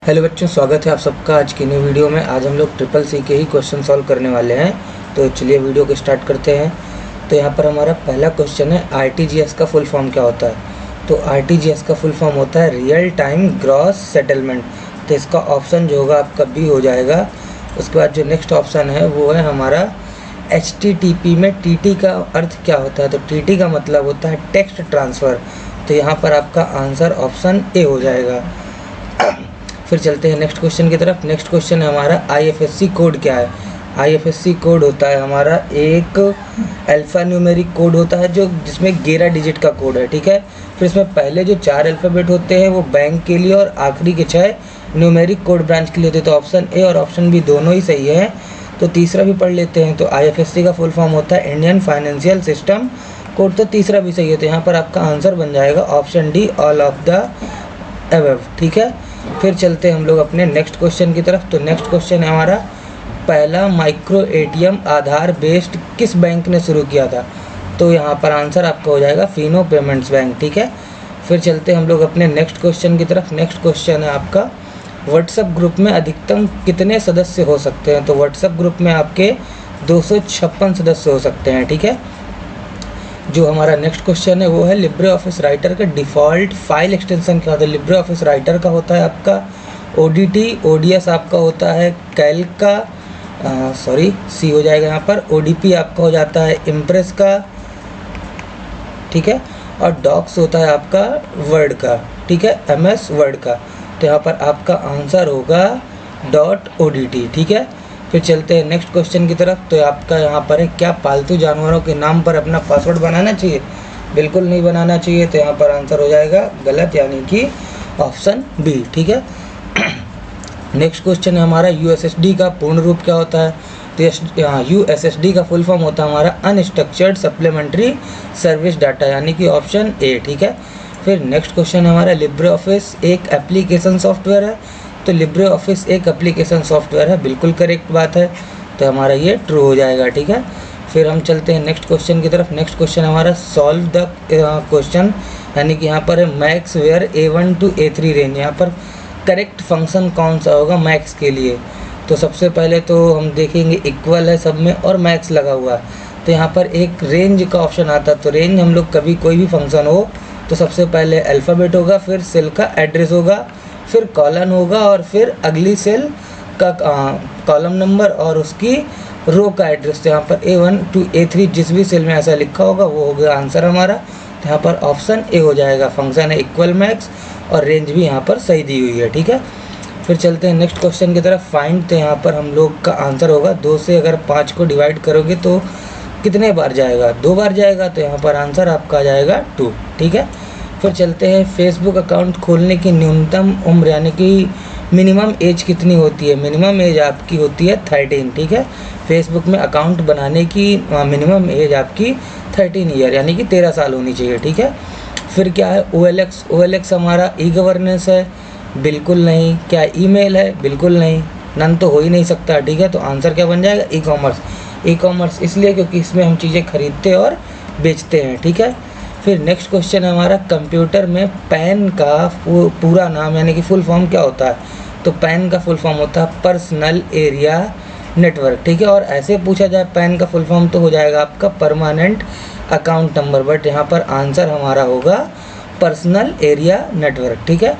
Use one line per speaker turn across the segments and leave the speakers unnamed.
Hello बच्चों, स्वागत है आप सबका आज की न्यू वीडियो में। आज हम लोग ट्रिपल सी के ही क्वेश्चन सॉल्व करने वाले हैं। तो चलिए वीडियो को स्टार्ट करते हैं। तो यहाँ पर हमारा पहला क्वेश्चन है, आरटीजीएस का फुल फॉर्म क्या होता है। तो आरटीजीएस का फुल फॉर्म होता है रियल टाइम ग्रॉस सेटलमेंट। तो इसका ऑप्शन जो होगा आपका बी हो जाएगा। उसके बाद जो नेक्स्ट ऑप्शन है वो है हमारा HTTP में TT का अर्थ क्या होता है। तो TT का मतलब होता है टेक्स्ट ट्रांसफ़र। तो यहाँ पर आपका आंसर ऑप्शन ए हो जाएगा। फिर चलते हैं नेक्स्ट क्वेश्चन की तरफ। नेक्स्ट क्वेश्चन है हमारा IFSC कोड क्या है। IFSC कोड होता है हमारा एक अल्फ़ा न्यूमेरिक कोड होता है जो जिसमें 11 डिजिट का कोड है, ठीक है। फिर इसमें पहले जो 4 अल्फ़ाबेट होते हैं वो बैंक के लिए और आखिरी के 6 न्यूमेरिक कोड ब्रांच के लिए होते हैं। तो ऑप्शन ए और ऑप्शन बी दोनों ही सही है। तो तीसरा भी पढ़ लेते हैं। तो IFSC का फुल फॉर्म होता है इंडियन फाइनेंशियल सिस्टम कोड। तो तीसरा भी सही है। तो यहाँ पर आपका आंसर बन जाएगा option D, all of the above, ठीक है। फिर चलते हैं हम लोग अपने नेक्स्ट क्वेश्चन की तरफ। तो नेक्स्ट क्वेश्चन है हमारा, पहला माइक्रो ATM आधार बेस्ड किस बैंक ने शुरू किया था। तो यहाँ पर आंसर आपका हो जाएगा फिनो पेमेंट्स बैंक, ठीक है। फिर चलते हैं हम लोग अपने नेक्स्ट क्वेश्चन की तरफ। नेक्स्ट क्वेश्चन है आपका, व्हाट्सएप ग्रुप में अधिकतम कितने सदस्य हो सकते हैं। तो व्हाट्सएप ग्रुप में आपके 256 सदस्य हो सकते हैं, ठीक है। जो हमारा नेक्स्ट क्वेश्चन है वो है, लिब्रे ऑफिस राइटर का डिफ़ॉल्ट फाइल एक्सटेंशन क्या होता है। लिब्रे ऑफिस राइटर का होता है आपका ODT, ODS आपका होता है कैल्क का, सी हो जाएगा यहाँ पर। ODP आपका हो जाता है इम्प्रेस का, ठीक है। और डॉक्स होता है आपका वर्ड का, ठीक है, MS वर्ड का। तो यहाँ पर आपका आंसर होगा .ODT, ठीक है। फिर चलते हैं नेक्स्ट क्वेश्चन की तरफ। तो आपका यहाँ पर है, क्या पालतू जानवरों के नाम पर अपना पासवर्ड बनाना चाहिए। बिल्कुल नहीं बनाना चाहिए। तो यहाँ पर आंसर हो जाएगा गलत, यानी कि ऑप्शन बी, ठीक है। नेक्स्ट क्वेश्चन है हमारा, USSD का पूर्ण रूप क्या होता है। तो USSD का फुल फॉर्म होता है हमारा अनस्ट्रक्चर्ड सप्लीमेंट्री सर्विस डाटा, यानी कि ऑप्शन ए, ठीक है। फिर नेक्स्ट क्वेश्चन है हमारा, लिब्रे ऑफिस एक एप्लीकेशन सॉफ्टवेयर है। तो लिब्रे ऑफिस एक एप्लीकेशन सॉफ्टवेयर है, बिल्कुल करेक्ट बात है। तो हमारा ये ट्रू हो जाएगा, ठीक है। फिर हम चलते हैं नेक्स्ट क्वेश्चन की तरफ। नेक्स्ट क्वेश्चन हमारा, सॉल्व द क्वेश्चन, यानी कि यहाँ पर है max where A1 to A3 range. यहाँ पर करेक्ट फंक्शन कौन सा होगा मैक्स के लिए। तो सबसे पहले तो हम देखेंगे इक्वल है सब में और मैक्स लगा हुआ है। तो यहाँ पर एक रेंज का ऑप्शन आता है। तो रेंज हम लोग कभी कोई भी फंक्शन हो तो सबसे पहले अल्फ़ाबेट होगा, फिर सेल का एड्रेस होगा, फिर कॉलन होगा और फिर अगली सेल का कॉलम नंबर और उसकी रो का एड्रेस। तो यहाँ पर A1 to A3 जिस भी सेल में ऐसा लिखा होगा वो हो गया आंसर हमारा। तो यहाँ पर ऑप्शन ए हो जाएगा। फंक्शन है इक्वल मैक्स और रेंज भी यहाँ पर सही दी हुई है, ठीक है। फिर चलते हैं नेक्स्ट क्वेश्चन की तरफ, फाइंड। तो यहाँ पर हम लोग का आंसर होगा 2 से अगर 5 को डिवाइड करोगे तो कितने बार जाएगा, 2 बार जाएगा। तो यहाँ पर आंसर आपका आ जाएगा 2, ठीक है। फिर चलते हैं, फेसबुक अकाउंट खोलने की न्यूनतम उम्र यानी कि मिनिमम एज कितनी होती है। मिनिमम एज आपकी होती है 13, ठीक है। फेसबुक में अकाउंट बनाने की मिनिमम एज आपकी 13 ईयर यानी कि 13 साल होनी चाहिए, ठीक है। फिर क्या है, OLX हमारा ई गवर्नेंस है, बिल्कुल नहीं। क्या ईमेल है, बिल्कुल नहीं। नन तो हो ही नहीं सकता, ठीक है। तो आंसर क्या बन जाएगा, ई कॉमर्स इसलिए क्योंकि इसमें हम चीज़ें खरीदते और बेचते हैं, ठीक है। फिर नेक्स्ट क्वेश्चन है हमारा, कंप्यूटर में पैन का पूरा नाम यानी कि फुल फॉर्म क्या होता है। तो पैन का फुल फॉर्म होता है पर्सनल एरिया नेटवर्क, ठीक है। और ऐसे पूछा जाए पैन का फुल फॉर्म तो हो जाएगा आपका परमानेंट अकाउंट नंबर, बट यहाँ पर आंसर हमारा होगा पर्सनल एरिया नेटवर्क, ठीक है।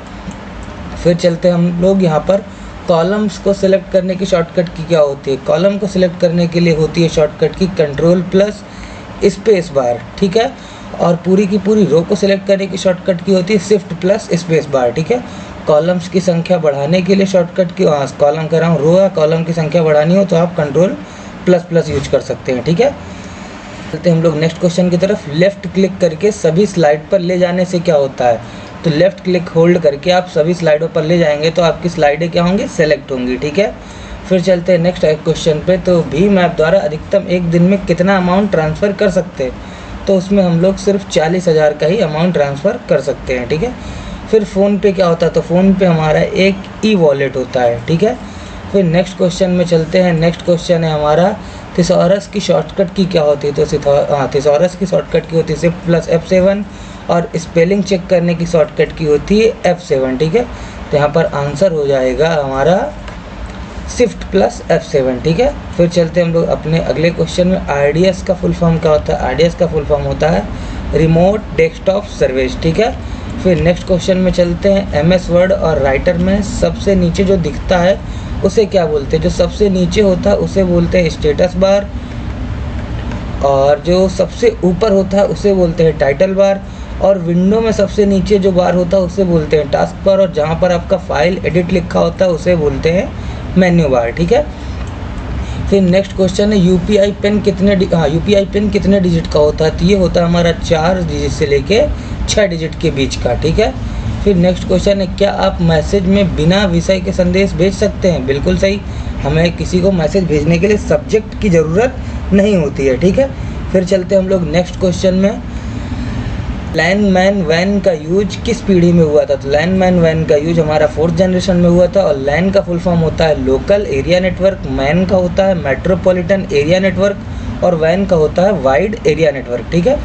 फिर चलते हैं हम लोग यहाँ पर, कॉलम्स को सिलेक्ट करने की शॉर्टकट की क्या होती है। कॉलम को सिलेक्ट करने के लिए होती है शॉर्टकट की Ctrl+स्पेस बार, ठीक है। और पूरी की पूरी रो को सिलेक्ट करने की शॉर्टकट की होती है Shift+स्पेस बार, ठीक है। कॉलम्स की संख्या बढ़ाने के लिए शॉर्टकट की, कॉलम कर रहा हूँ, रो या कॉलम की संख्या बढ़ानी हो तो आप Ctrl++ यूज कर सकते हैं, ठीक है। चलते हम लोग नेक्स्ट क्वेश्चन की तरफ। लेफ़्ट क्लिक करके सभी स्लाइड पर ले जाने से क्या होता है। तो लेफ़्ट क्लिक होल्ड करके आप सभी स्लाइडों पर ले जाएंगे तो आपकी स्लाइडें क्या होंगी, सेलेक्ट होंगी, ठीक है। फिर चलते हैं नेक्स्ट क्वेश्चन पे। तो भीम ऐप द्वारा अधिकतम एक दिन में कितना अमाउंट ट्रांसफ़र कर सकते हैं। तो उसमें हम लोग सिर्फ 40,000 का ही अमाउंट ट्रांसफ़र कर सकते हैं, ठीक है। फिर फ़ोन पे क्या होता है। तो फ़ोन पे हमारा एक ई-वॉलेट होता है, ठीक है। फिर नेक्स्ट क्वेश्चन में चलते हैं। नेक्स्ट क्वेश्चन है हमारा, थिसॉरस की शॉर्टकट की क्या होती है। तो थिसॉरस की शॉर्टकट की होती है Shift+F7 और स्पेलिंग चेक करने की शॉर्टकट की होती है F7, ठीक है। तो यहाँ पर आंसर हो जाएगा हमारा शिफ्ट प्लस F7, ठीक है। फिर चलते हम लोग अपने अगले क्वेश्चन में। RDS का फुल फॉर्म क्या होता है? RDS का फुल फॉर्म होता है रिमोट डेस्कटॉप सर्विस, ठीक है। फिर नेक्स्ट क्वेश्चन में चलते हैं। MS वर्ड और राइटर में सबसे नीचे जो दिखता है उसे क्या बोलते हैं? जो सबसे नीचे होता है उसे बोलते हैं स्टेटस बार, और जो सबसे ऊपर होता है उसे बोलते हैं टाइटल बार, और विंडो में सबसे नीचे जो बार होता है उसे बोलते हैं टास्क बार, और जहाँ पर आपका फाइल एडिट लिखा होता है उसे बोलते हैं मेन्यू बार, ठीक है। फिर नेक्स्ट क्वेश्चन है यूपीआई पिन कितने डिजिट का होता है? तो ये होता है हमारा 4 डिजिट से लेके 6 डिजिट के बीच का, ठीक है। फिर नेक्स्ट क्वेश्चन है क्या आप मैसेज में बिना विषय के संदेश भेज सकते हैं? बिल्कुल सही, हमें किसी को मैसेज भेजने के लिए सब्जेक्ट की ज़रूरत नहीं होती है, ठीक है। फिर चलते हम लोग नेक्स्ट क्वेश्चन में। लैंडमैन वैन का यूज किस पीढ़ी में हुआ था? तो लैंडमैन वैन का यूज हमारा 4th जनरेशन में हुआ था, और लैन का फुल फॉर्म होता है लोकल एरिया नेटवर्क, मैन का होता है मेट्रोपॉलिटन एरिया नेटवर्क, और वैन का होता है वाइड एरिया नेटवर्क, ठीक है।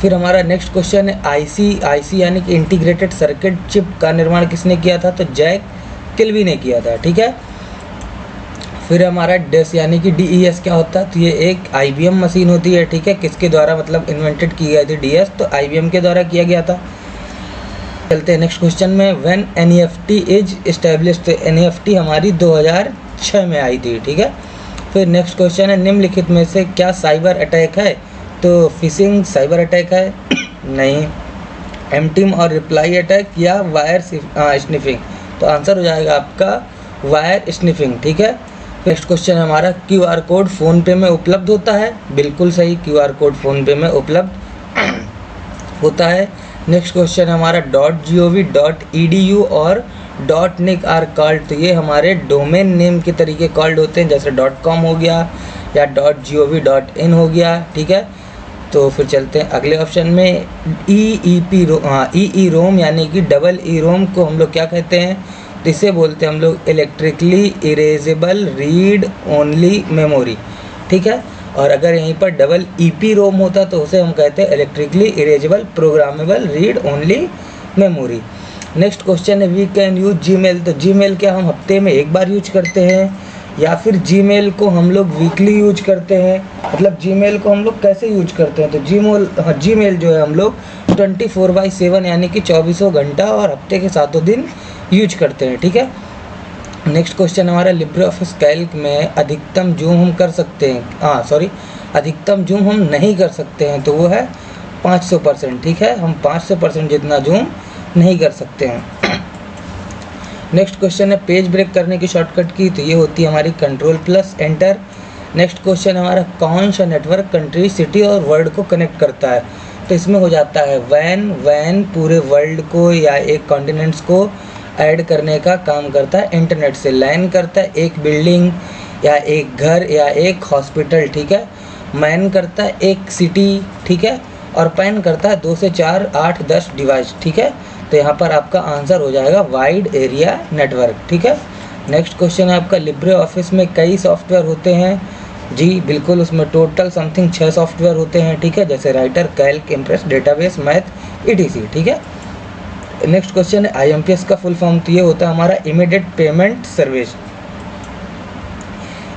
फिर हमारा नेक्स्ट क्वेश्चन है आईसी यानी कि इंटीग्रेटेड सर्किट चिप का निर्माण किसने किया था? तो जैक किल्बी ने किया था, ठीक है। फिर हमारा डेस यानी कि DES क्या होता है? तो ये एक IBM मशीन होती है, ठीक है। किसके द्वारा मतलब इन्वेंटेड की गई थी DES? तो IBM के द्वारा किया गया था। चलते हैं नेक्स्ट क्वेश्चन में। When NEFT is established? तो NEFT हमारी 2006 में आई थी, ठीक है। फिर नेक्स्ट क्वेश्चन है निम्नलिखित में से क्या साइबर अटैक है? तो फिशिंग साइबर अटैक है? नहीं। एमटीम और रिप्लाई अटैक या वायर स्निफिंग? तो आंसर हो जाएगा आपका वायर स्निफिंग, ठीक है। नेक्स्ट क्वेश्चन है हमारा QR कोड फ़ोन पे में उपलब्ध होता है? बिल्कुल सही, QR कोड फ़ोन पे में उपलब्ध होता है। नेक्स्ट क्वेश्चन है हमारा .gov.edu और .nic आर कॉल्ड? तो ये हमारे डोमेन नेम के तरीके कॉल्ड होते हैं, जैसे .com हो गया या .gov.in हो गया, ठीक है। तो फिर चलते हैं अगले ऑप्शन में। EEPROM यानी कि EEPROM को हम लोग क्या कहते हैं? तो इसे बोलते हैं हम लोग electrically erasable read only memory, ठीक है। और अगर यहीं पर EEPROM होता तो उसे हम कहते हैं electrically erasable programmable read only memory. Next question है वी कैन यूज जीमेल? तो जीमेल क्या हम हफ्ते में एक बार यूज करते हैं या फिर जीमेल को हम लोग वीकली यूज करते हैं? मतलब जीमेल को हम लोग कैसे यूज करते हैं? तो जीमेल जो है हम लोग 24/7 यानी कि 24 घंटा और हफ्ते के 7 दिन यूज करते हैं, ठीक है। नेक्स्ट क्वेश्चन हमारा लिब्रे ऑफिस कैल्क में अधिकतम जूम हम कर सकते हैं? अधिकतम जूम हम नहीं कर सकते हैं, तो वो है 500%, ठीक है। हम 500% जितना जूम नहीं कर सकते हैं। नेक्स्ट क्वेश्चन है पेज ब्रेक करने की शॉर्टकट की? तो ये होती है हमारी Ctrl+Enter। नेक्स्ट क्वेश्चन हमारा कौन सा नेटवर्क कंट्री, सिटी और वर्ल्ड को कनेक्ट करता है? तो इसमें हो जाता है वैन पूरे वर्ल्ड को या एक कॉन्टिनेंट्स को ऐड करने का काम करता है इंटरनेट से। लैन करता है एक बिल्डिंग या एक घर या एक हॉस्पिटल, ठीक है। मैन करता है एक सिटी, ठीक है। और पैन करता है 2 से 4, 8, 10 डिवाइस, ठीक है। तो यहाँ पर आपका आंसर हो जाएगा वाइड एरिया नेटवर्क, ठीक है। नेक्स्ट क्वेश्चन है आपका लिब्रे ऑफिस में कई सॉफ्टवेयर होते हैं? जी बिल्कुल, उसमें टोटल समथिंग 6 सॉफ्टवेयर होते हैं, ठीक है। जैसे writer, Calc, impress, database, math, ETC, ठीक है। नेक्स्ट क्वेश्चन है IMPS का फुल फॉर्म? तो ये होता है हमारा इमीडिएट पेमेंट सर्विस।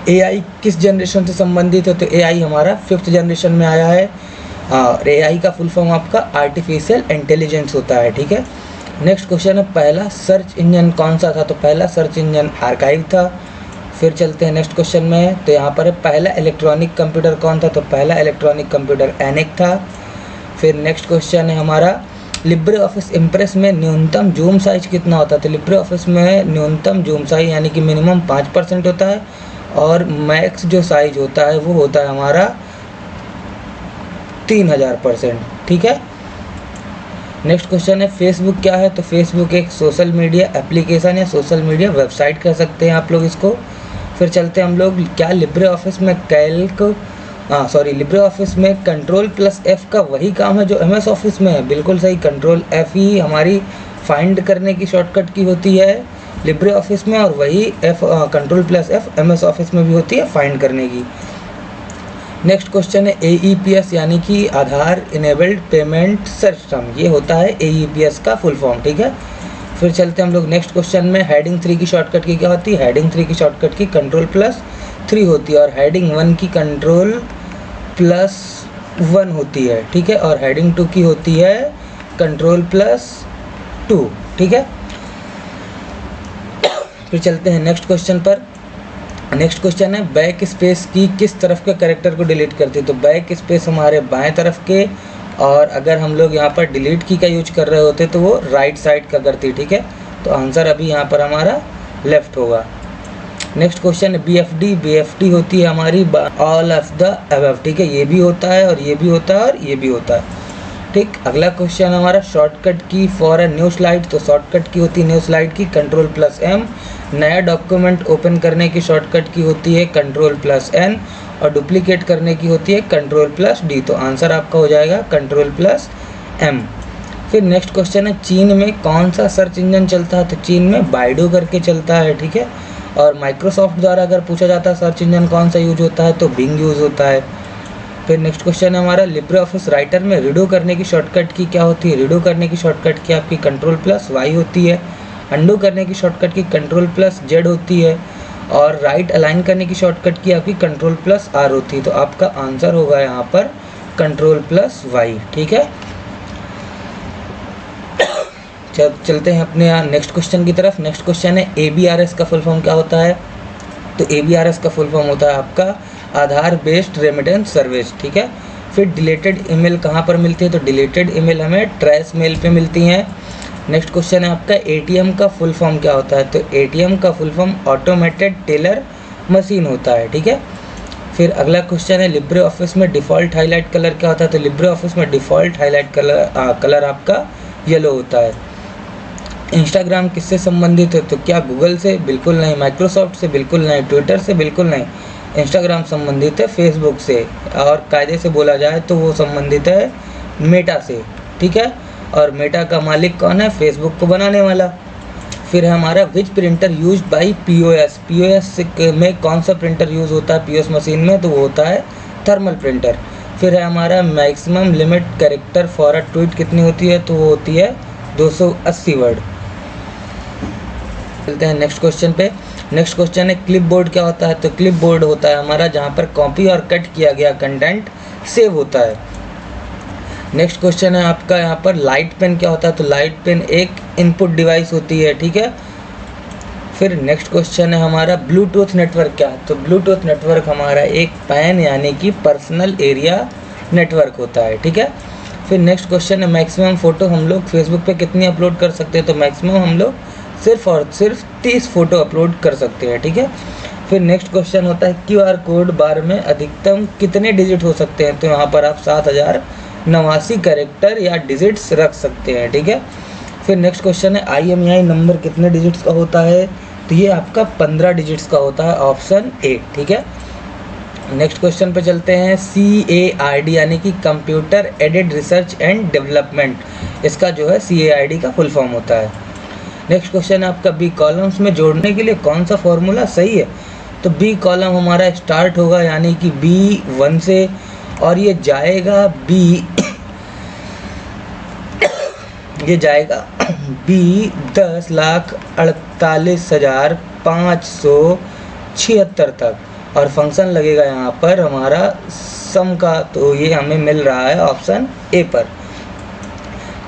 AI किस जनरेशन से संबंधित है? तो AI हमारा 5th जनरेशन में आया है। और AI का फुल फॉर्म आपका आर्टिफिशियल इंटेलिजेंस होता है, ठीक है। नेक्स्ट क्वेश्चन है पहला सर्च इंजन कौन सा था? तो पहला सर्च इंजन आर्काइव था। फिर चलते हैं नेक्स्ट क्वेश्चन में। तो यहाँ पर पहला इलेक्ट्रॉनिक कंप्यूटर कौन था? तो पहला इलेक्ट्रॉनिक कंप्यूटर ENIAC था। फिर नेक्स्ट क्वेश्चन है हमारा लिब्रे ऑफिस इम्प्रेस में न्यूनतम जूम साइज कितना होता है? तो लिब्रे ऑफिस में न्यूनतम जूम साइज यानी कि मिनिमम 5% होता है, और मैक्स जो साइज होता है वो होता है हमारा 3000%, ठीक है। नेक्स्ट क्वेश्चन है फेसबुक क्या है? तो फेसबुक एक सोशल मीडिया एप्लीकेशन या सोशल मीडिया वेबसाइट कह सकते हैं आप लोग इसको। फिर चलते हैं हम लोग क्या लिब्रे ऑफिस में लिब्रे ऑफिस में Ctrl+F का वही काम है जो MS ऑफिस में है? बिल्कुल सही, Ctrl+F ही हमारी फाइंड करने की शॉर्टकट की होती है लिब्रे ऑफिस में, और वही Ctrl+F MS ऑफिस में भी होती है फाइंड करने की। नेक्स्ट क्वेश्चन है AEPS यानी कि आधार इनेबल्ड पेमेंट सिस्टम, ये होता है AEPS का फुल फॉर्म, ठीक है। फिर चलते हैं हम लोग नेक्स्ट क्वेश्चन में। हेडिंग 3 की शॉर्टकट की क्या होती है? हेडिंग 3 की शॉर्टकट की Ctrl+3 होती है और हेडिंग 1 की Ctrl+1 होती है, ठीक है। और हेडिंग 2 की होती है Ctrl+2, ठीक है। फिर चलते हैं नेक्स्ट क्वेश्चन पर। नेक्स्ट क्वेश्चन है बैक स्पेस की किस तरफ के कैरेक्टर को डिलीट करती है? तो बैक स्पेस हमारे बाएं तरफ के, और अगर हम लोग यहाँ पर डिलीट की का यूज कर रहे होते तो वो राइट साइड का करती, ठीक है। तो आंसर अभी यहाँ पर हमारा लेफ्ट होगा। नेक्स्ट क्वेश्चन है BFD। BFD होती है हमारी ऑल ऑफ द अबव, ठीक है। ये भी होता है और ये भी होता है और ये भी होता है, ठीक। अगला क्वेश्चन हमारा शॉर्टकट की फॉर अ न्यू स्लाइड। तो शॉर्टकट की होती है न्यू स्लाइड की Ctrl+M। नया डॉक्यूमेंट ओपन करने की शॉर्टकट की होती है Ctrl+N और डुप्लीकेट करने की होती है Ctrl+D। तो आंसर आपका हो जाएगा Ctrl+M। फिर नेक्स्ट क्वेश्चन है चीन में कौन सा सर्च इंजन चलता है? तो चीन में बाइडू करके चलता है, ठीक है। और माइक्रोसॉफ्ट द्वारा अगर पूछा जाता है सर्च इंजन कौन सा यूज होता है तो बिंग यूज होता है। फिर नेक्स्ट क्वेश्चन है हमारा लिब्रे ऑफिस राइटर में रीडो करने की शॉर्टकट की क्या होती है? रीडो करने की शॉर्टकट की आपकी Ctrl+Y होती है। अंडू करने की शॉर्टकट की Ctrl+Z होती है और राइट अलाइन करने की शॉर्टकट की आपकी Ctrl+R होती है। तो आपका आंसर होगा यहाँ पर Ctrl+Y, ठीक है। चलते हैं अपने यहाँ नेक्स्ट क्वेश्चन की तरफ। नेक्स्ट क्वेश्चन है ABRS का फुल फॉर्म क्या होता है? तो ABRS का फुल फॉर्म होता है आपका आधार बेस्ड रेमिटेंस सर्विस, ठीक है। फिर डिलीटेड ईमेल कहाँ पर मिलती है? तो डिलीटेड ईमेल हमें ट्रेस मेल पे मिलती हैं। नेक्स्ट क्वेश्चन है आपका ATM का फुल फॉर्म क्या होता है? तो ATM का full form automated teller machine होता है, ठीक है। फिर अगला क्वेश्चन है लिब्रे ऑफिस में डिफ़ॉल्ट हाईलाइट कलर क्या होता है? तो लिब्रे ऑफिस में डिफ़ॉल्ट हाईलाइट कलर आपका येलो होता है। इंस्टाग्राम किससे संबंधित है? तो क्या गूगल से? बिल्कुल नहीं। माइक्रोसॉफ्ट से? बिल्कुल नहीं। ट्विटर से? बिल्कुल नहीं। इंस्टाग्राम संबंधित है फेसबुक से, और कायदे से बोला जाए तो वो संबंधित है मेटा से, ठीक है। और मेटा का मालिक कौन है? फेसबुक को बनाने वाला। फिर है हमारा विच printer use by POS। POS में कौन सा प्रिंटर यूज़ होता है POS मशीन में? तो वो होता है थर्मल प्रिंटर। फिर है हमारा maximum limit character for a tweet कितनी होती है? तो वो होती है 280 वर्ड। चलते हैं नेक्स्ट क्वेश्चन पे। नेक्स्ट क्वेश्चन है क्लिपबोर्ड क्या होता है? तो क्लिपबोर्ड होता है हमारा जहाँ पर कॉपी और कट किया गया कंटेंट सेव होता है। नेक्स्ट क्वेश्चन है आपका यहाँ पर लाइट पेन क्या होता है? तो लाइट पेन एक इनपुट डिवाइस होती है, ठीक है। फिर नेक्स्ट क्वेश्चन है हमारा ब्लूटूथ नेटवर्क क्या है? तो ब्लूटूथ नेटवर्क हमारा एक पैन यानी कि पर्सनल एरिया नेटवर्क होता है, ठीक है। फिर नेक्स्ट क्वेश्चन है मैक्सिमम फ़ोटो हम लोग फेसबुक पे कितनी अपलोड कर सकते हैं? तो मैक्सिमम हम लोग सिर्फ और सिर्फ 30 फ़ोटो अपलोड कर सकते हैं, ठीक है। फिर नेक्स्ट क्वेश्चन होता है QR कोड बार में अधिकतम कितने डिजिट हो सकते हैं? तो यहाँ पर आप 7089 कैरेक्टर या डिजिट्स रख सकते हैं, ठीक है। फिर नेक्स्ट क्वेश्चन है IMEI नंबर कितने डिजिट्स का होता है? तो ये आपका 15 डिजिट्स का होता है, ऑप्शन ए, ठीक है। नेक्स्ट क्वेश्चन पे चलते हैं CARD यानी कि computer aided research and development, इसका जो है CARD का फुल फॉर्म होता है। नेक्स्ट क्वेश्चन है आपका B कॉलम्स में जोड़ने के लिए कौन सा फॉर्मूला सही है? तो B कॉलम हमारा स्टार्ट होगा यानी कि B1 से, और ये जाएगा ये जाएगा B10,48,576 तक, और फंक्शन लगेगा यहाँ पर हमारा सम का, तो ये हमें मिल रहा है ऑप्शन ए पर।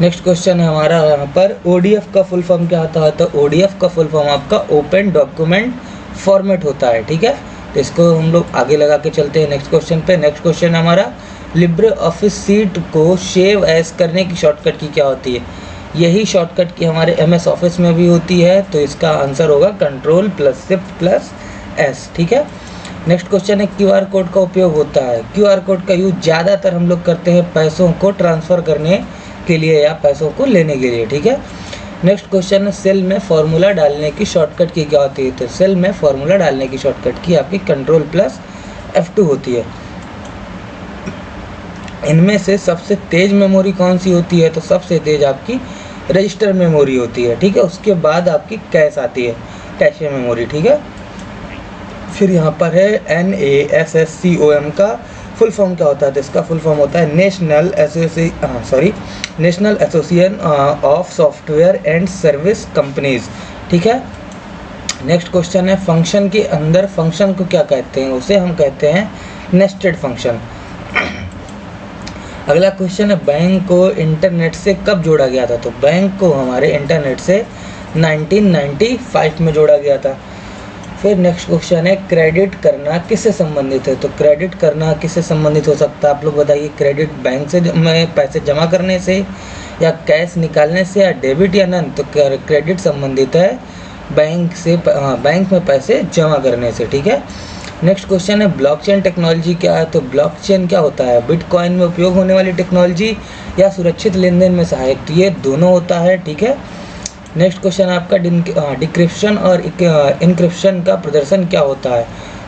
नेक्स्ट क्वेश्चन है हमारा यहाँ पर ODF का फुल फॉर्म क्या होता है? तो ODF का फुल फॉर्म आपका ओपन डॉक्यूमेंट फॉर्मेट होता है, ठीक है। तो इसको हम लोग आगे लगा के चलते हैं नेक्स्ट क्वेश्चन पे। नेक्स्ट क्वेश्चन हमारा लिब्रे ऑफिस सीट को सेव एज करने की शॉर्टकट की क्या होती है? यही शॉर्टकट की हमारे MS ऑफिस में भी होती है, तो इसका आंसर होगा Ctrl+Shift+S, ठीक है। नेक्स्ट क्वेश्चन है QR कोड का उपयोग होता है। QR कोड का यूज ज़्यादातर हम लोग करते हैं पैसों को ट्रांसफ़र करने के लिए या पैसों को लेने के लिए, ठीक है। नेक्स्ट क्वेश्चन है सेल में फॉर्मूला डालने की शॉर्टकट की क्या होती है? तो सेल में फॉर्मूला डालने की शॉर्टकट की आपकी Ctrl+F2 होती है। इनमें से सबसे तेज मेमोरी कौन सी होती है? तो सबसे तेज आपकी रजिस्टर मेमोरी होती है, ठीक है। उसके बाद आपकी कैश आती है, कैशे मेमोरी, ठीक है। फिर यहाँ पर है NASSCOM का फुल फॉर्म क्या होता है? तो इसका फुल फॉर्म होता है national association of software and service companies. ठीक है। नेक्स्ट क्वेश्चन है फंक्शन के अंदर फंक्शन को क्या कहते हैं? उसे हम कहते हैं नेस्टेड फंक्शन। अगला क्वेश्चन है बैंक को इंटरनेट से कब जोड़ा गया था? तो बैंक को हमारे इंटरनेट से 1995 में जोड़ा गया था। फिर नेक्स्ट क्वेश्चन है क्रेडिट करना किससे संबंधित है? तो क्रेडिट करना किससे संबंधित हो सकता है? आप लोग बताइए। क्रेडिट बैंक से में पैसे जमा करने से, या कैश निकालने से, या डेबिट या नन? तो क्रेडिट संबंधित है बैंक में पैसे जमा करने से। ठीक है। नेक्स्ट क्वेश्चन है ब्लॉकचेन टेक्नोलॉजी क्या है? तो ब्लॉकचेन क्या होता है? बिटकॉइन में उपयोग होने वाली टेक्नोलॉजी या सुरक्षित लेन देन में सहायक? तो ये दोनों होता है। ठीक है। नेक्स्ट क्वेश्चन है आपका डिक्रिप्शन और इनक्रिप्शन का प्रदर्शन क्या होता है?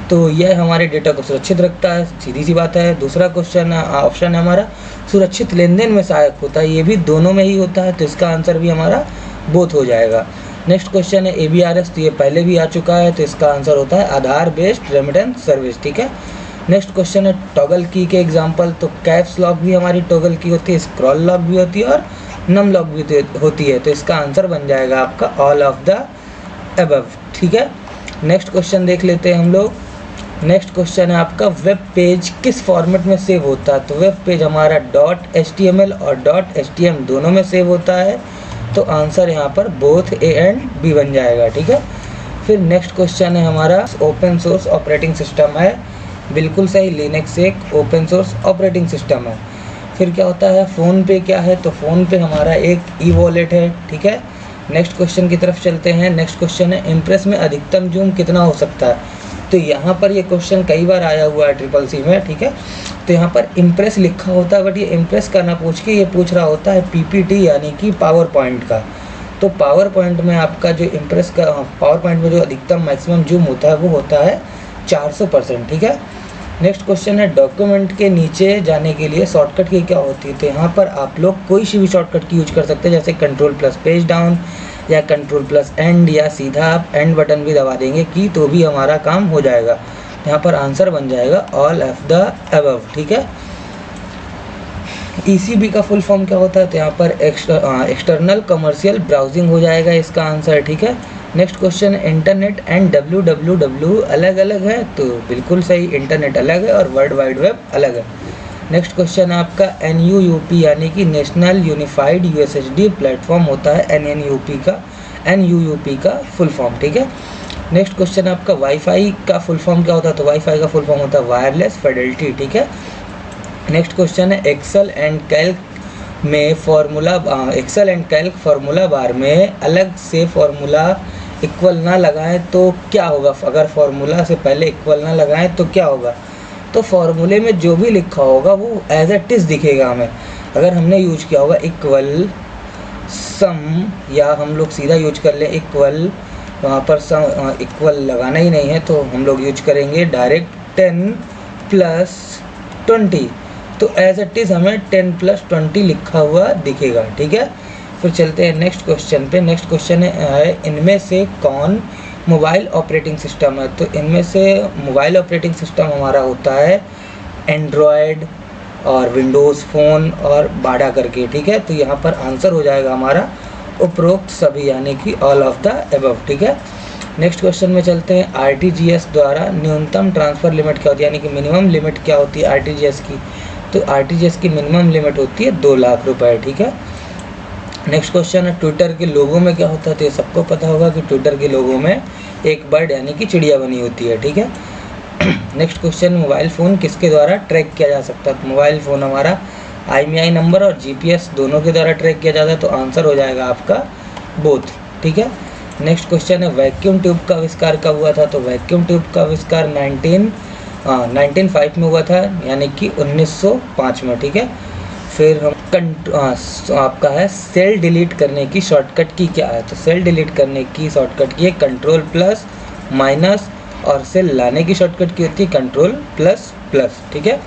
तो यह हमारे डेटा को सुरक्षित रखता है, सीधी सी बात है। दूसरा क्वेश्चन ऑप्शन है हमारा सुरक्षित लेन देन में सहायक होता है, ये भी दोनों में ही होता है, तो इसका आंसर भी हमारा बोथ हो जाएगा। नेक्स्ट क्वेश्चन है ABRS, तो ये पहले भी आ चुका है, तो इसका आंसर होता है आधार बेस्ड रेमिटेंस सर्विस। ठीक है। नेक्स्ट क्वेश्चन है टॉगल की के एग्जांपल, तो कैप्स लॉक भी हमारी टॉगल की होती है, स्क्रॉल लॉक भी होती है और नम लॉक भी होती है, तो इसका आंसर बन जाएगा आपका ऑल ऑफ द अबव। ठीक है। नेक्स्ट क्वेश्चन देख लेते हैं हम लोग। नेक्स्ट क्वेश्चन है आपका वेब पेज किस फॉर्मेट में सेव होता है? तो वेब पेज हमारा .html और .htm दोनों में सेव होता है, तो आंसर यहाँ पर बोथ A एंड B बन जाएगा। ठीक है। फिर नेक्स्ट क्वेश्चन है हमारा ओपन सोर्स ऑपरेटिंग सिस्टम है, बिल्कुल सही, लिनक्स एक ओपन सोर्स ऑपरेटिंग सिस्टम है। फिर क्या होता है फ़ोन पे क्या है? तो फ़ोन पे हमारा एक ई-वॉलेट है। ठीक है। नेक्स्ट क्वेश्चन की तरफ चलते हैं। नेक्स्ट क्वेश्चन है इम्प्रेस में अधिकतम जूम कितना हो सकता है? तो यहाँ पर ये क्वेश्चन कई बार आया हुआ है CCC में। ठीक है। तो यहाँ पर इम्प्रेस लिखा होता है, बट ये इम्प्रेस का ना पूछ के ये पूछ रहा होता है PPT यानी कि पावर पॉइंट का। तो पावर पॉइंट में आपका जो इम्प्रेस का पावर पॉइंट में जो अधिकतम मैक्सिमम जूम होता है वो होता है 400%। ठीक है। नेक्स्ट क्वेश्चन है डॉक्यूमेंट के नीचे जाने के लिए शॉर्टकट की क्या होती है? तो यहाँ पर आप लोग कोई सी भी शॉर्टकट की यूज कर सकते हैं, जैसे Ctrl+ पेज डाउन या Ctrl+ एंड, या सीधा आप एंड बटन भी दबा देंगे कि तो भी हमारा काम हो जाएगा। यहाँ पर आंसर बन जाएगा ऑल ऑफ द अबव। ठीक है। ECB का फुल फॉर्म क्या होता है? तो यहाँ पर एक्सटर्नल कमर्शियल ब्राउजिंग हो जाएगा इसका आंसर। ठीक है। Next question internet and www अलग अलग है? तो बिल्कुल सही, इंटरनेट अलग है और वर्ल्ड वाइड वेब अलग है। नेक्स्ट क्वेश्चन है आपका NUUP यानी कि नेशनल यूनिफाइड USSD प्लेटफॉर्म होता है NUUP का फुल फॉर्म। ठीक है। नेक्स्ट क्वेश्चन आपका वाईफाई का फुल फॉर्म क्या होता है? तो वाईफाई का फुल फॉर्म होता है वायरलेस फिडेलिटी। ठीक है। नेक्स्ट क्वेश्चन है Excel and Calc formula bar में अलग से फार्मूला इक्वल ना लगाएं तो क्या होगा? अगर फार्मूला से पहले इक्वल ना लगाएं तो क्या होगा? तो फार्मूले में जो भी लिखा होगा वो एज इट इज दिखेगा हमें। अगर हमने यूज किया होगा इक्वल सम, या हम लोग सीधा यूज कर लें इक्वल, वहाँ पर सम इक्वल लगाना ही नहीं है, तो हम लोग यूज करेंगे डायरेक्ट 10+20, तो एज इट इज़ हमें 10+20 लिखा हुआ दिखेगा। ठीक है। फिर चलते हैं नेक्स्ट क्वेश्चन पे। नेक्स्ट क्वेश्चन है इनमें से कौन मोबाइल ऑपरेटिंग सिस्टम है? तो इनमें से मोबाइल ऑपरेटिंग सिस्टम हमारा होता है एंड्रॉयड और विंडोज़ फ़ोन और बाडा करके। ठीक है। तो यहाँ पर आंसर हो जाएगा हमारा उपरोक्त सभी यानी कि ऑल ऑफ द अबव। ठीक है। नेक्स्ट क्वेश्चन में चलते हैं RTGS द्वारा न्यूनतम ट्रांसफ़र लिमिट क्या होती है, यानी कि मिनिमम लिमिट क्या होती है RTGS की? तो RTGS की मिनिमम लिमिट होती है 2 लाख रुपए। ठीक है। नेक्स्ट क्वेश्चन है ट्विटर के लोगो में क्या होता है? तो ये सबको पता होगा कि ट्विटर के लोगो में एक बर्ड यानी कि चिड़िया बनी होती है। ठीक है। नेक्स्ट क्वेश्चन मोबाइल फ़ोन किसके द्वारा ट्रैक किया जा सकता है? तो मोबाइल फ़ोन हमारा IMEI नंबर और GPS दोनों के द्वारा ट्रैक किया जाता है, तो आंसर हो जाएगा आपका बोथ। ठीक है। नेक्स्ट क्वेश्चन है वैक्यूम ट्यूब का आविष्कार कब हुआ था? तो वैक्यूम ट्यूब का आविष्कार 1905 में हुआ था, यानी कि 1905 में। ठीक है। फिर हम आपका है सेल डिलीट करने की शॉर्टकट की क्या है? तो सेल डिलीट करने की शॉर्टकट की है Ctrl+- और सेल लाने की शॉर्टकट की होती है Ctrl++। ठीक है।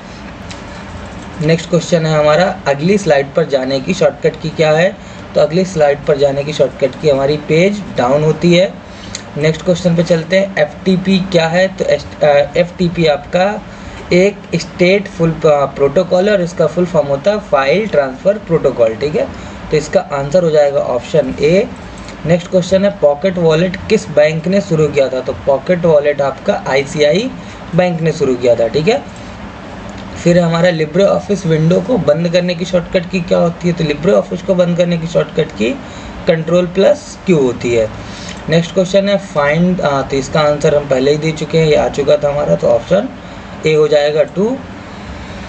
नेक्स्ट क्वेश्चन है हमारा अगली स्लाइड पर जाने की शॉर्टकट की क्या है? तो अगली स्लाइड पर जाने की शॉर्टकट की हमारी पेज डाउन होती है। नेक्स्ट क्वेश्चन पे चलते हैं FTP क्या है? तो FTP आपका एक स्टेट फुल प्रोटोकॉल है और इसका फुल फॉर्म होता है फाइल ट्रांसफ़र प्रोटोकॉल, ठीक है। तो इसका आंसर हो जाएगा ऑप्शन ए। नेक्स्ट क्वेश्चन है पॉकेट वॉलेट किस बैंक ने शुरू किया था? तो पॉकेट वॉलेट आपका ICICI बैंक ने शुरू किया था, ठीक है। फिर हमारा लिब्रे ऑफिस विंडो को बंद करने की शॉर्टकट की क्या होती है? तो लिब्रे ऑफिस को बंद करने की शॉर्टकट की Ctrl+Q होती है। नेक्स्ट क्वेश्चन है फाइंड, तो इसका आंसर हम पहले ही दे चुके हैं, ये आ चुका था हमारा, तो ऑप्शन ए हो जाएगा 2।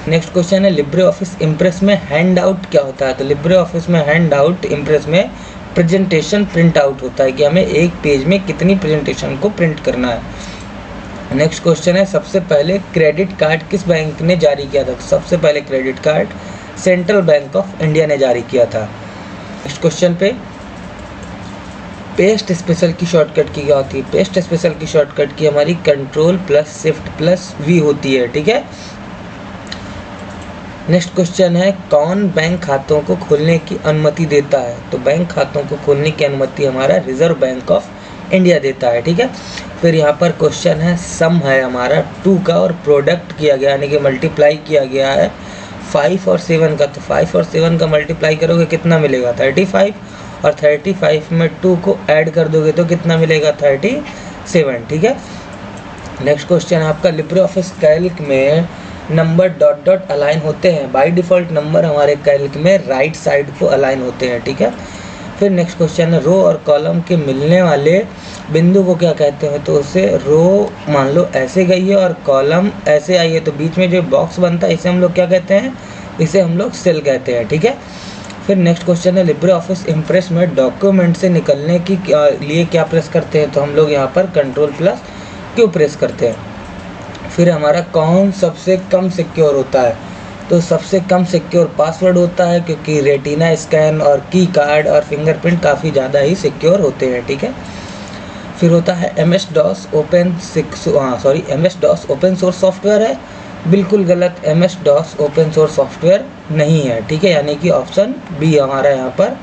नेक्स्ट क्वेश्चन है लिब्रे ऑफिस इम्प्रेस में हैंड आउट क्या होता है? तो लिब्रे ऑफिस में हैंड आउट इम्प्रेस में प्रेजेंटेशन प्रिंट आउट होता है कि हमें एक पेज में कितनी प्रेजेंटेशन को प्रिंट करना है। नेक्स्ट क्वेश्चन है सबसे पहले क्रेडिट कार्ड किस बैंक ने जारी किया था? तो सबसे पहले credit card central bank of India ने जारी किया था। नेक्स्ट क्वेश्चन पे पेस्ट स्पेशल की शॉर्टकट की क्या होती है? पेस्ट स्पेशल की शॉर्टकट की हमारी Ctrl+Shift+V होती है, ठीक है। नेक्स्ट क्वेश्चन है कौन बैंक खातों को खोलने की अनुमति देता है? तो बैंक खातों को खोलने की अनुमति हमारा रिजर्व बैंक ऑफ इंडिया देता है, ठीक है। फिर यहाँ पर क्वेश्चन है सम है हमारा 2 का और प्रोडक्ट किया गया यानी कि मल्टीप्लाई किया गया है 5 और 7 का। तो 5 और 7 का मल्टीप्लाई करोगे कितना मिलेगा? 35, और 35 में 2 को ऐड कर दोगे तो कितना मिलेगा? 37, ठीक है। नेक्स्ट क्वेश्चन है आपका लिब्रे ऑफिस कैल्क में नंबर डॉट डॉट अलाइन होते हैं। बाय डिफ़ॉल्ट नंबर हमारे कैल्क में राइट साइड को अलाइन होते हैं, ठीक है। फिर नेक्स्ट क्वेश्चन है रो और कॉलम के मिलने वाले बिंदु को क्या कहते हैं? तो उसे रो मान लो ऐसे गई है और कॉलम ऐसे आई है, तो बीच में जो बॉक्स बनता है इसे हम लोग क्या कहते हैं? इसे हम लोग सेल कहते हैं, ठीक है। फिर नेक्स्ट क्वेश्चन है लिब्रे ऑफिस इम्प्रेस में डॉक्यूमेंट से निकलने की लिए क्या प्रेस करते हैं? तो हम लोग यहाँ पर Ctrl+Q प्रेस करते हैं। फिर हमारा कौन सबसे कम सिक्योर होता है? तो सबसे कम सिक्योर पासवर्ड होता है क्योंकि रेटिना स्कैन और की कार्ड और फिंगरप्रिंट काफ़ी ज़्यादा ही सिक्योर होते हैं, ठीक है। फिर होता है MS-DOS ओपन सोर्स सॉफ्टवेयर है? बिल्कुल गलत, MS-DOS ओपन सोर्स सॉफ्टवेयर नहीं है, ठीक है। यानी कि ऑप्शन बी हमारा यहाँ पर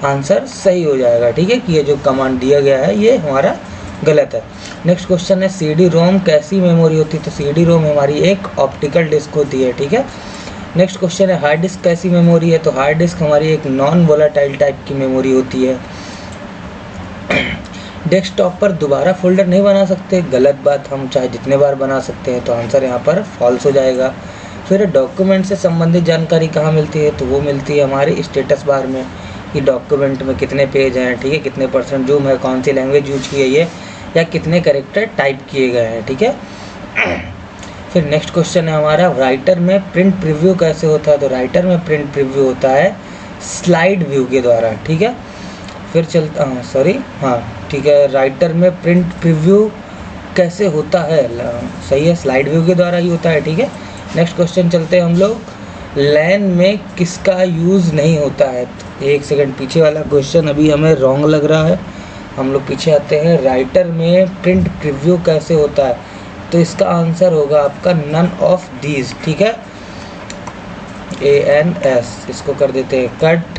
आंसर सही हो जाएगा, ठीक है, कि ये जो कमांड दिया गया है ये हमारा गलत है। नेक्स्ट क्वेश्चन है CD-ROM कैसी मेमोरी होती है? तो CD-ROM हमारी एक ऑप्टिकल डिस्क होती है, ठीक है। नेक्स्ट क्वेश्चन है हार्ड डिस्क कैसी मेमोरी है? तो हार्ड डिस्क हमारी एक नॉन वोलाटाइल टाइप की मेमोरी होती है। डेस्कटॉप पर दोबारा फोल्डर नहीं बना सकते, गलत बात, हम चाहे जितने बार बना सकते हैं, तो आंसर यहाँ पर फॉल्स हो जाएगा। फिर डॉक्यूमेंट से संबंधित जानकारी कहाँ मिलती है? तो वो मिलती है हमारे स्टेटस बार में, कि डॉक्यूमेंट में कितने पेज हैं, ठीक है, कितने % जूम है, कौन सी लैंग्वेज यूज की है या कितने कैरेक्टर टाइप किए गए हैं, ठीक है। फिर नेक्स्ट क्वेश्चन है हमारा राइटर में प्रिंट प्रीव्यू कैसे होता है? तो राइटर में प्रिंट प्रीव्यू होता है स्लाइड व्यू के द्वारा, ठीक है। फिर ठीक है, राइटर में प्रिंट प्रीव्यू कैसे होता है? सही है, स्लाइड व्यू के द्वारा ही होता है, ठीक है। नेक्स्ट क्वेश्चन चलते हैं हम लोग लैन में किसका यूज़ नहीं होता है? तो 1 सेकंड पीछे वाला क्वेश्चन अभी हमें रॉन्ग लग रहा है, हम लोग पीछे आते हैं। राइटर में प्रिंट प्रीव्यू कैसे होता है? तो इसका आंसर होगा आपका नन ऑफ दीज, ठीक है, ANS, इसको कर देते हैं कट,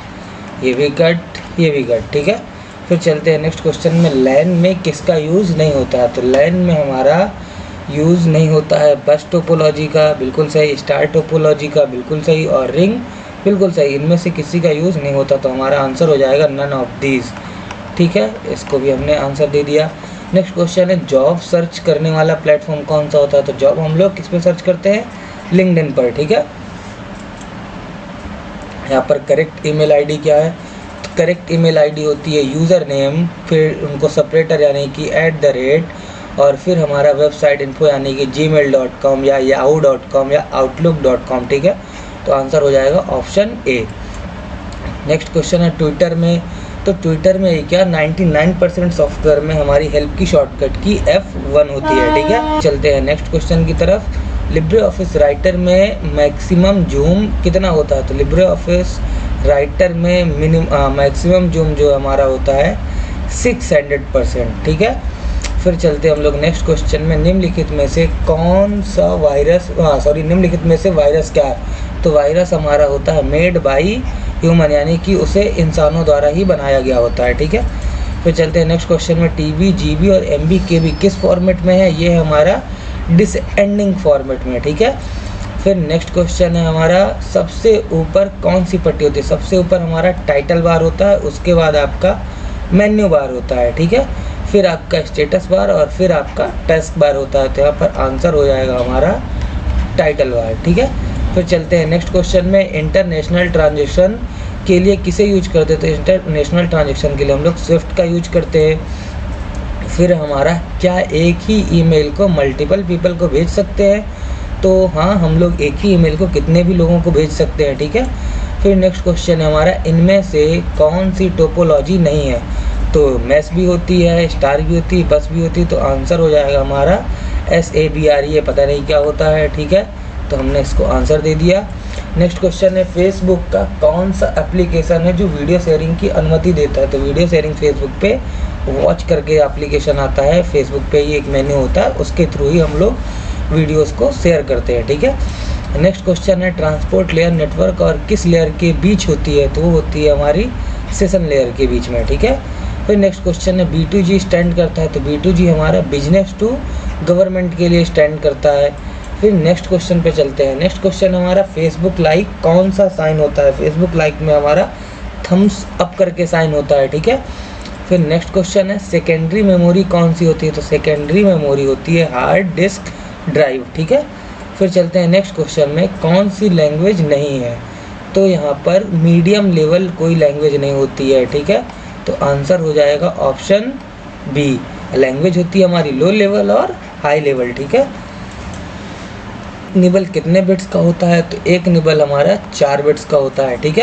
ये भी कट, ये भी कट, ठीक है। फिर चलते हैं नेक्स्ट क्वेश्चन में लैन में किसका यूज़ नहीं होता है? तो लैन में हमारा यूज़ नहीं होता है बस टोपोलॉजी का, बिल्कुल सही, स्टार टोपोलॉजी का, बिल्कुल सही, और रिंग, बिल्कुल सही, इनमें से किसी का यूज़ नहीं होता, तो हमारा आंसर हो जाएगा नन ऑफ दीज, ठीक है। इसको भी हमने आंसर दे दिया। नेक्स्ट क्वेश्चन है जॉब सर्च करने वाला प्लेटफॉर्म कौन सा होता है? तो जॉब हम लोग किस पे सर्च करते हैं? लिंक्डइन पर, ठीक है। यहाँ पर करेक्ट ईमेल आईडी क्या है? तो करेक्ट ईमेल आईडी होती है यूज़र नेम, फिर उनको सेपरेटर यानी कि @ और फिर हमारा वेबसाइट इन्फो यानी कि gmail.com या yahoo.com या outlook.com, ठीक है। तो आंसर हो जाएगा ऑप्शन ए। नेक्स्ट क्वेश्चन है ट्विटर में, तो ट्विटर में क्या 99% सॉफ्टवेयर में हमारी हेल्प की शॉर्टकट की F1 होती है, ठीक है। चलते हैं नेक्स्ट क्वेश्चन की तरफ। लिब्रे ऑफिस राइटर में मैक्सिमम जूम कितना होता है? तो लिब्रे ऑफिस राइटर में मैक्सिमम जूम जो हमारा होता है 600%, ठीक है। फिर चलते हम लोग नेक्स्ट क्वेश्चन में निम्नलिखित में से कौन सा वायरस निम्नलिखित में से वायरस क्या है? तो वायरस हमारा होता है मेड बाई ह्यूमन, यानी कि उसे इंसानों द्वारा ही बनाया गया होता है, ठीक है। फिर चलते हैं नेक्स्ट क्वेश्चन में TB, GB और MB, KB किस फॉर्मेट में है? ये हमारा डिसेंडिंग फॉर्मेट में, ठीक है। फिर नेक्स्ट क्वेश्चन है हमारा, सबसे ऊपर कौन सी पट्टी होती है? सबसे ऊपर हमारा टाइटल बार होता है, उसके बाद आपका मेन्यू बार होता है, ठीक है। फिर आपका स्टेटस बार और फिर आपका टास्क बार होता है। तो यहाँ पर आंसर हो जाएगा हमारा टाइटल बार, ठीक है। फिर चलते हैं नेक्स्ट क्वेश्चन में, इंटरनेशनल ट्रांजेक्शन के लिए किसे यूज करते हैं? तो इंटरनेशनल ट्रांजेक्शन के लिए हम लोग स्विफ्ट का यूज करते हैं। फिर हमारा, क्या एक ही ईमेल को मल्टीपल पीपल को भेज सकते हैं? तो हाँ, हम लोग एक ही ईमेल को कितने भी लोगों को भेज सकते हैं, ठीक है। फिर नेक्स्ट क्वेश्चन है हमारा, इनमें से कौन सी टोपोलॉजी नहीं है? तो मैश भी होती है, स्टार भी होती है, बस भी होती है। तो आंसर हो जाएगा हमारा SABR, ये पता नहीं क्या होता है, ठीक है। तो हमने इसको आंसर दे दिया। नेक्स्ट क्वेश्चन है, फेसबुक का कौन सा एप्लीकेशन है जो वीडियो शेयरिंग की अनुमति देता है? तो वीडियो शेयरिंग फेसबुक पे वॉच करके एप्लीकेशन आता है, फेसबुक पे ही एक मेन्यू होता है, उसके थ्रू ही हम लोग वीडियोस को शेयर करते हैं, ठीक है। नेक्स्ट क्वेश्चन है, ट्रांसपोर्ट लेयर नेटवर्क और किस लेयर के बीच होती है? तो वो होती है हमारी सेशन लेयर के बीच में, ठीक है। फिर नेक्स्ट क्वेश्चन है, B2G स्टैंड करता है? तो B2G हमारा बिजनेस टू गवर्नमेंट के लिए स्टैंड करता है। फिर नेक्स्ट क्वेश्चन पे चलते हैं। नेक्स्ट क्वेश्चन हमारा, फेसबुक लाइक कौन सा साइन होता है? फेसबुक लाइक में हमारा थम्स अप करके साइन होता है, ठीक है। फिर नेक्स्ट क्वेश्चन है, सेकेंडरी मेमोरी कौन सी होती है? तो सेकेंडरी मेमोरी होती है हार्ड डिस्क ड्राइव, ठीक है। फिर चलते हैं नेक्स्ट क्वेश्चन में, कौन सी लैंग्वेज नहीं है? तो यहाँ पर मीडियम लेवल कोई लैंग्वेज नहीं होती है, ठीक है। तो आंसर हो जाएगा ऑप्शन बी, लैंग्वेज होती है हमारी लो लेवल और हाई लेवल, ठीक है। निबल कितने बिट्स का होता है? तो एक निबल हमारा 4 बिट्स का होता है, ठीक है।